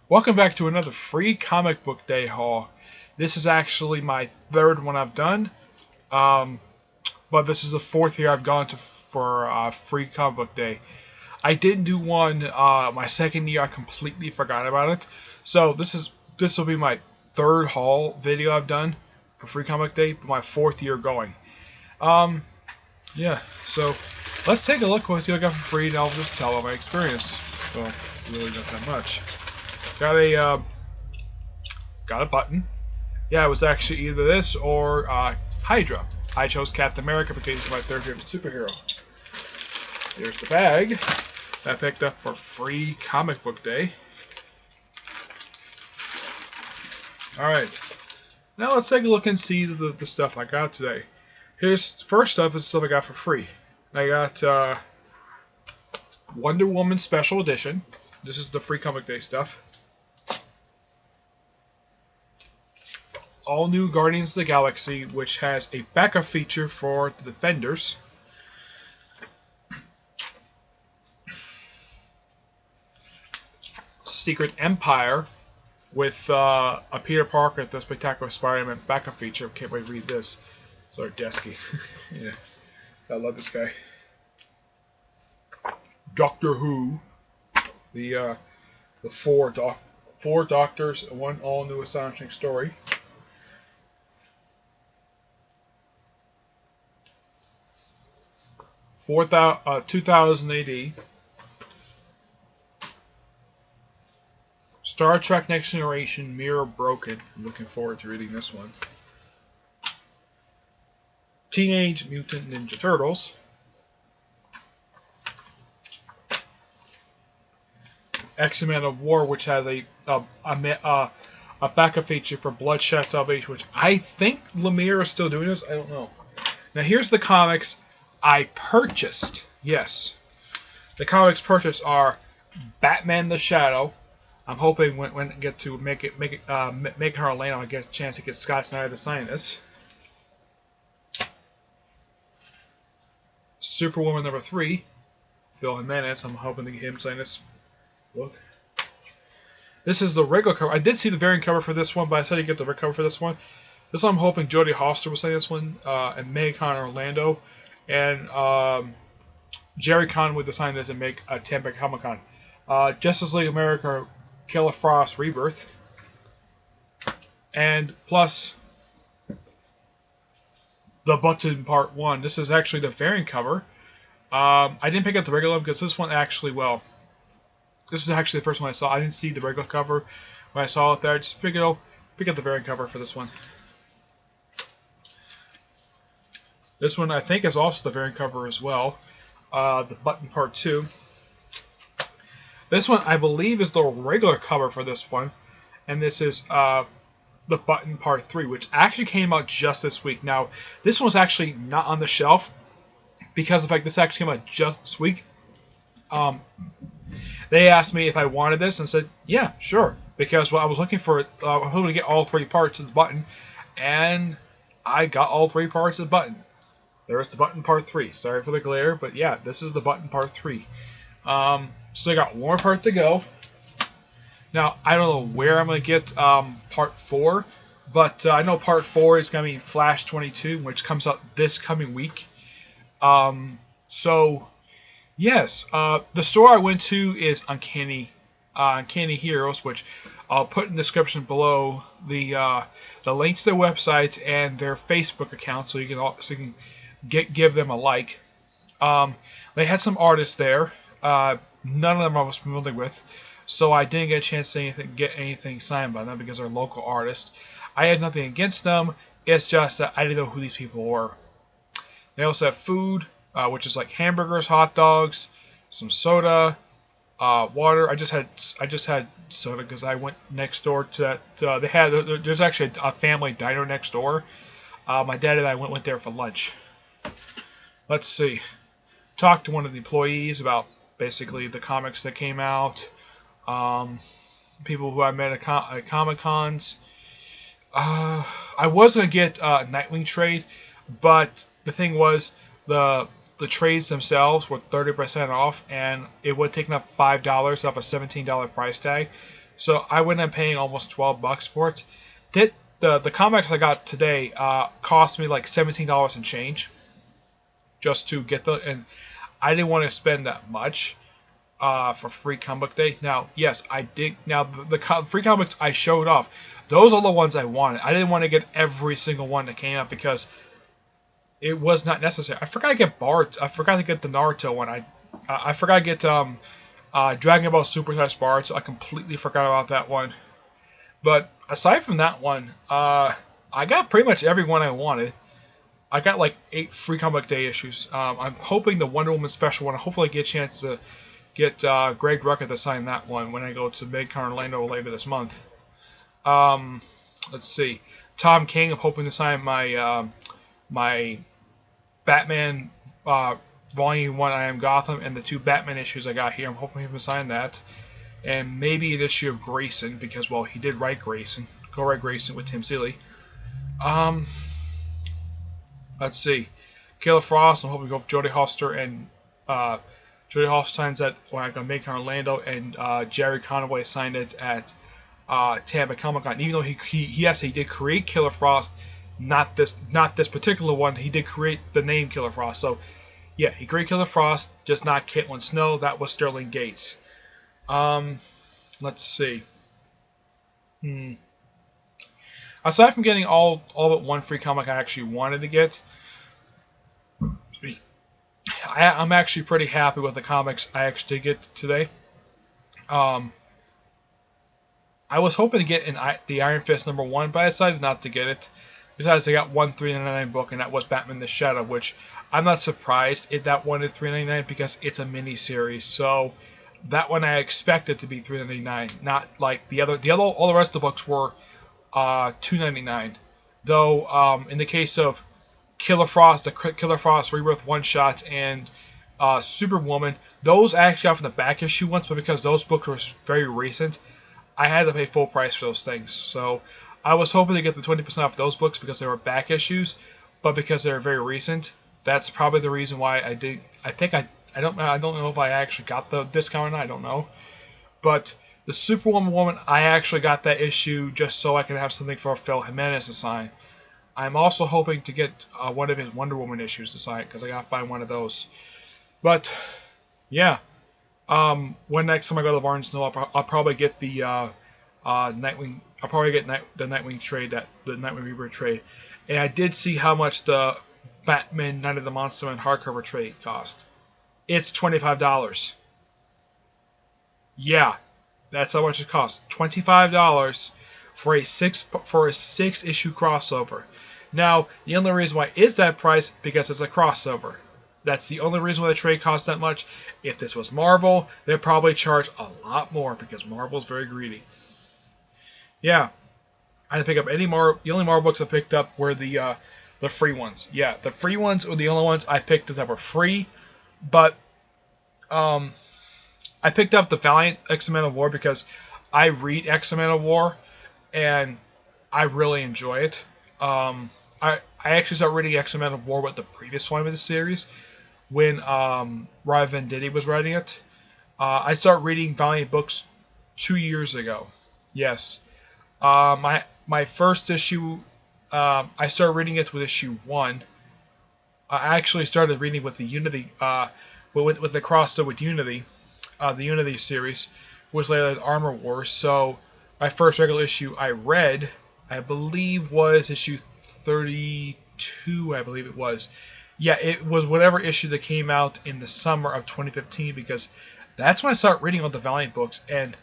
Welcome back to another free comic book day haul. This is actually my third one I've done, but this is the fourth year I've gone to for free comic book day. I didn't do one my second year. I completely forgot about it. So this will be my third haul video I've done for free comic day, but my fourth year going. Yeah. So let's take a look. We'll see what I got for free, and I'll just tell my experience. Well, really not that much. Got a button. Yeah, it was actually either this or Hydra. I chose Captain America because he's my third favorite superhero. Here's the bag that I picked up for free comic book day. Alright, now let's take a look and see the stuff I got today. Here's first up is stuff I got for free. I got Wonder Woman Special Edition. This is the free comic day stuff. All new Guardians of the Galaxy, which has a backup feature for the Defenders. Secret Empire with a Peter Parker at the Spectacular Spider-Man backup feature. Can't wait to read this. Sorry, Desky. Yeah, I love this guy. Doctor Who, the four doctors, one all new astonishing story. 2000 AD. Star Trek Next Generation Mirror Broken. I'm looking forward to reading this one. Teenage Mutant Ninja Turtles. X-Men of War, which has a backup feature for Bloodshot Salvation, which I think Lemire is still doing this. I don't know. Now here's the comics I purchased. Yes, the comics purchased are Batman: The Shadow. I'm hoping when I get to make her Orlando, I get a chance to get Scott Snyder to sign this. Superwoman #3, Phil Jimenez. I'm hoping to get him to sign this. Look, this is the regular cover. I did see the variant cover for this one, but I said you get the regular cover for this one. This one I'm hoping Jodie Foster will sign this one, and Megan Orlando. And Jerry Conway to sign this and make a Tampa Comic Con. Justice League America Killer Frost Rebirth. And plus the Button Part 1. This is actually the variant cover. I didn't pick up the regular one because this one actually, well, this was actually the first one I saw. I didn't see the regular cover when I saw it there. Just pick up the variant cover for this one. This one I think is also the variant cover as well. The Button Part 2. This one I believe is the regular cover for this one. And this is the Button Part 3, which actually came out just this week. Now, this one was actually not on the shelf because of the fact this actually came out just this week. They asked me if I wanted this and said, yeah, sure. Because I was looking for it, I was hoping to get all three parts of the Button. And I got all three parts of the Button. There's the Button Part 3. Sorry for the glare, but yeah, this is the Button Part 3. So I got one more part to go. Now, I don't know where I'm going to get Part 4, but I know Part 4 is going to be Flash 22, which comes out this coming week. So, yes, the store I went to is Uncanny Heroes, which I'll put in the description below the link to their website and their Facebook account, so you can give them a like. They had some artists there. None of them I was familiar with, so I didn't get a chance to get anything signed by them because they're local artists. I had nothing against them. It's just that I didn't know who these people were. They also have food, which is like hamburgers, hot dogs, some soda, water. I just had soda because I went next door to that. There's actually a family diner next door. My dad and I went there for lunch. Let's see. Talked to one of the employees about basically the comics that came out. People who I met at Comic Cons. I was gonna get a Nightwing trade, but the thing was the trades themselves were 30% off, and it would have taken up $5 off a $17 price tag. So I went and paying almost $12 for it. The comics I got today cost me like $17 and change just to get and I didn't want to spend that much for free comic day. Now, yes, I did. Now the free comics I showed off, those are the ones I wanted. I didn't want to get every single one that came out because it was not necessary. I forgot to get Bart. I forgot to get the Naruto one. I forgot to get Dragon Ball Super Bart. So I completely forgot about that one. But aside from that one, I got pretty much every one I wanted. I got like 8 free comic day issues. I'm hoping the Wonder Woman special one. Hopefully, I get a chance to get Greg Rucka to sign that one when I go to MidCon Orlando later this month. Let's see, Tom King. I'm hoping to sign my my Batman Volume 1 I Am Gotham and the 2 Batman issues I got here. I'm hoping he can sign that. And maybe an issue of Grayson, because, well, he did write Grayson. Go write Grayson with Tim Seeley. Let's see. Killer Frost, I'm hoping to go with Jodie Foster and Jodie Foster signs that when I go make in Orlando, and Jerry Conway signed it at Tampa Comic Con. Even though he did create Killer Frost, not this particular one. He did create the name Killer Frost. So yeah, he created Killer Frost, just not Caitlin Snow. That was Sterling Gates. Let's see. Aside from getting all but one free comic I actually wanted to get, I'm actually pretty happy with the comics I actually did get today. I was hoping to get the Iron Fist #1, but I decided not to get it. Besides, I got one $3.99 book, and that was Batman the Shadow, which I'm not surprised if that one is $3.99 because it's a mini series. So that one I expected to be $3.99, not like the other. All the rest of the books were $2.99. Though in the case of Killer Frost, the Killer Frost Rebirth one shot, and Superwoman, those I actually got from the back issue ones, but because those books were very recent, I had to pay full price for those things. So I was hoping to get the 20% off those books because they were back issues, but because they were very recent, that's probably the reason why I did. I don't know if I actually got the discount or not. I don't know, but the Superwoman woman, I actually got that issue just so I could have something for Phil Jimenez to sign. I'm also hoping to get one of his Wonder Woman issues to sign because I got to buy one of those. But yeah, when next time I go to Barnes & Noble, I'll probably get the Nightwing. I'll probably get the Nightwing trade, the Nightwing Rebirth trade. And I did see how much the Batman Night of the Monster Man hardcover trade cost. It's $25. Yeah, that's how much it costs. $25 for a six issue crossover. Now, the only reason why is that price because it's a crossover. That's the only reason why the trade costs that much. If this was Marvel, they'd probably charge a lot more because Marvel's very greedy. Yeah, I didn't pick up any more. The only Marvel books I picked up were the free ones. Yeah, the free ones were the only ones I picked up that were free. But I picked up the Valiant X-Men of War because I read X-Men of War and I really enjoy it. I actually started reading X-Men of War with the previous one of the series when Rob Venditti was writing it. I started reading Valiant books 2 years ago. Yes. My first issue, I started reading it with issue 1. I actually started reading with the Unity, with the crossover with Unity, the Unity series, which later Armor Wars. So my first regular issue I read, I believe, was issue 32. I believe it was. Yeah, it was whatever issue that came out in the summer of 2015 because that's when I started reading all the Valiant books. And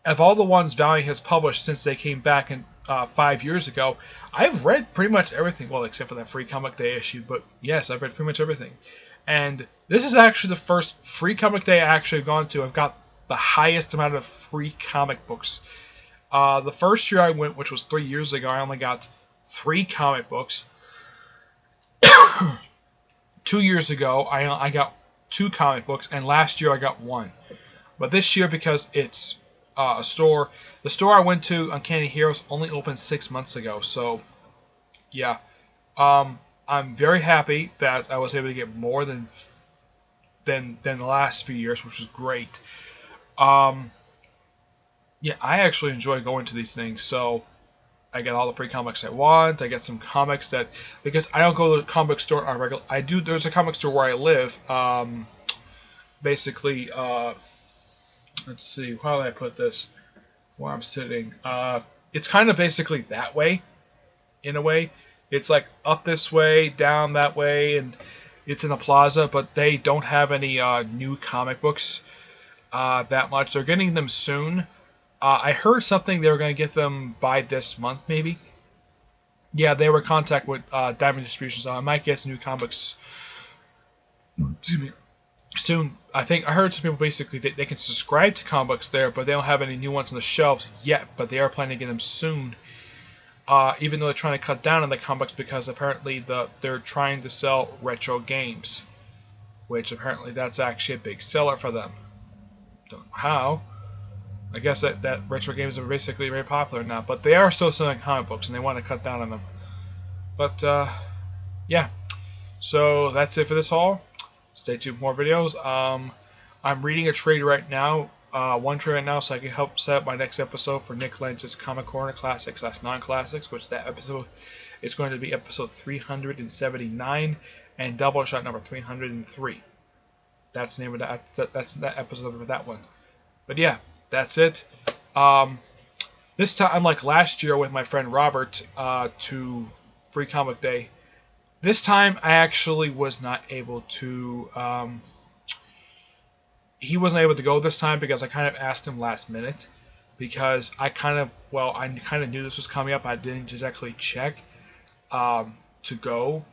of all the ones Valiant has published since they came back in 5 years ago, I've read pretty much everything. Well, except for that free comic day issue, but yes, I've read pretty much everything. And this is actually the first free comic day I actually have gone to. I've got the highest amount of free comic books. The first year I went, which was 3 years ago, I only got 3 comic books. 2 years ago, I got 2 comic books, and last year I got 1. But this year, because it's a store, the store I went to, Uncanny Heroes, only opened 6 months ago. So, yeah, I'm very happy that I was able to get more than the last few years, which was great. yeah, I actually enjoy going to these things. So I get all the free comics I want. I get some comics that, because I don't go to the comic store on regular. I do. There's a comic store where I live. Basically, let's see. How do I put this? Where I'm sitting. It's kind of basically that way, in a way. It's like up this way, down that way, and it's in a plaza. But they don't have any new comic books that much. They're getting them soon. I heard something they were going to get them by this month, maybe. Yeah, they were in contact with Diamond Distribution, so I might get some new comics. Excuse me. Soon. I think I heard some people basically they can subscribe to comic books there, but they don't have any new ones on the shelves yet. But they are planning to get them soon. Even though they're trying to cut down on the comics because apparently they're trying to sell retro games, which apparently that's actually a big seller for them. Don't know how. I guess that retro games are basically very popular now, but they are still selling comic books, and they want to cut down on them. But, yeah. So, that's it for this haul. Stay tuned for more videos. I'm reading a trade right now, one trade right now, so I can help set up my next episode for Nick Lynch's Comic Corner Classics / Non-Classics, which that episode is going to be episode 379 and double shot number 303. That's the name of that's that episode of that one. But yeah. That's it. This time, unlike last year with my friend Robert to Free Comic Day, this time I actually was not able to. He wasn't able to go this time because I kind of asked him last minute because I kind of knew this was coming up. I didn't just actually check to go.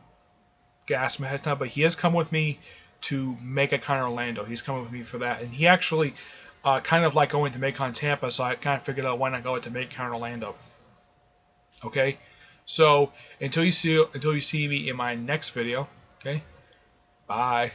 Asked him ahead of time, but he has come with me to MegaCon Orlando. He's coming with me for that, and he actually. Kind of like going to MegaCon Tampa, so I kind of figured out why not go to MegaCon Orlando. Okay, so until you see me in my next video, okay, bye.